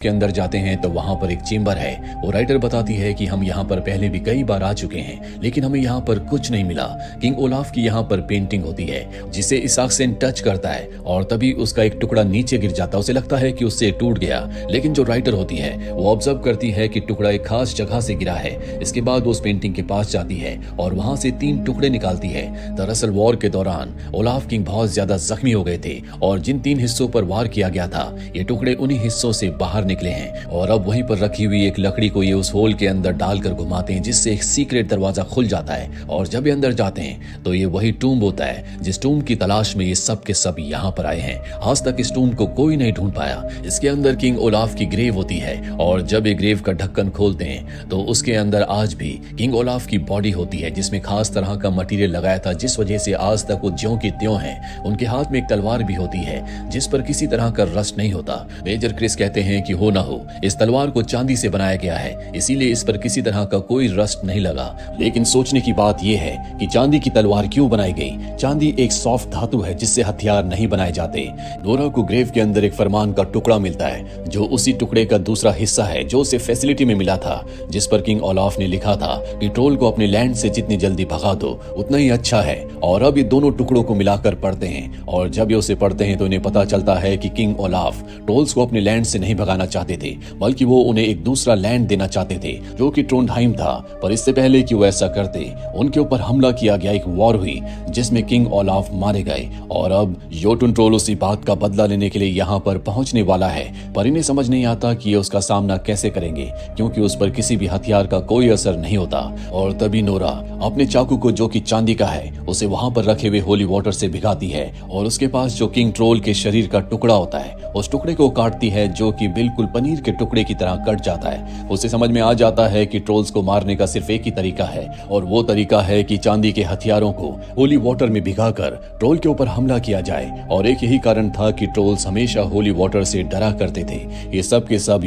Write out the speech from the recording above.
के अंदर जाते हैं तो वहां पर एक चेंबर है। वो राइटर बताती है कि हम यहाँ पर पहले भी कई बार आ चुके हैं, लेकिन हमें यहाँ पर कुछ नहीं मिला। किंग ओलाफ की यहाँ पर पेंटिंग होती है जिसे इसाक्सेन टच करता है और तभी उसका एक टुकड़ा नीचे गिर जाता है। उसे लगता है कि उससे टूट गया, लेकिन जो राइटर होती है वो ऑब्जर्व करती है कि टुकड़ा एक खास जगह से गिरा है। इसके बाद वो उस पेंटिंग के पास जाती है और वहां से 3 टुकड़े निकालती है। दरअसल वॉर के दौरान ओलाफ किंग बहुत ज्यादा जख्मी हो गए थे और जिन 3 हिस्सों पर वार किया गया था, ये टुकड़े उन्हीं हिस्सों से बाहर निकले हैं और अब वहीं पर रखी हुई एक लकड़ी को ये उस होल के अंदर डालकर घुमाते हैं, जिससे एक सीक्रेट दरवाजा खुल जाता है। और जब ये अंदर जाते हैं तो ये वही टूम्ब होता है जिस टूम्ब की तलाश में ये सब के सब यहाँ पर आए हैं। आज तक इस टूम्ब को कोई नहीं ढूंढ पाया। इसके अंदर किंग ओलाफ की ग्रेव होती है और जब ये ग्रेव का ढक्कन खोलते हैं तो उसके अंदर आज भी किंग ओलाफ की बॉडी होती है, जिसमें खास तरह का मटेरियल लगाया था, जिस वजह से आज तक वो ज्यों की त्यों है। उनके हाथ में एक तलवार भी होती है जिस पर किसी तरह का रस्ट नहीं होता। मेजर क्रिस कहते हैं कि हो ना हो इस तलवार को चांदी से बनाया गया है, इसीलिए इस पर किसी तरह का कोई रस्ट नहीं लगा। लेकिन सोचने की बात यह है कि चांदी की तलवार क्यों बनाई गई। चांदी एक सॉफ्ट धातु है जिससे हथियार नहीं बनाए जाते। नोरा को ग्रेव के अंदर एक फरमान का टुकड़ा मिलता है जो उसी टुकड़े का दूसरा हिस्सा है जो उसे फैसिलिटी में मिला था, जिस पर किंग ओलाफ ने लिखा था कि ट्रोल को अपने लैंड से जितनी जल्दी भगा दो उतना ही अच्छा है। और अब ये दोनों टुकड़ों को मिलाकर पढ़ते हैं और जब ये उसे पढ़ते हैं तो इन्हें पता चलता है कि किंग ओलाफ ट्रोल्स को अपने लैंड से नहीं भगाना चाहते थे, बल्कि वो उन्हें एक दूसरा लैंड देना चाहते थे जो कि ट्रोंडहाइम था। पर इससे पहले कि वो ऐसा करते, उनके ऊपर हमला किया गया, एक वॉर हुई जिसमें किंग ओलाफ मारे गए और अब योटुन ट्रोल उसी बात का बदला लेने के लिए यहाँ पर पहुंचने वाला है। पर इन्हें समझ नहीं आता कि ये उसका सामना कैसे करेंगे, क्योंकि उस पर किसी भी हथियार का कोई असर नहीं होता। और तभी नोरा अपने चाकू को, जो कि चांदी का है, उसे वहां पर रखे हुए होली वाटर से भिगाती है और उसके पास जो किंग ट्रोल के शरीर का टुकड़ा होता है उस टुकड़े को काटती है, जो कि बिल्कुल पनीर के टुकड़े की तरह कट जाता है। उसे समझ में आ जाता है कि ट्रोल्स को मारने का सिर्फ एक ही तरीका है और वो तरीका है कि चांदी के हथियारों को होली वाटर में भिगाकर ट्रोल के ऊपर हमला किया जाए। और एक यही कारण था कि ट्रोल्स हमेशा होली वाटर से डरा करते थे। ये सब के सब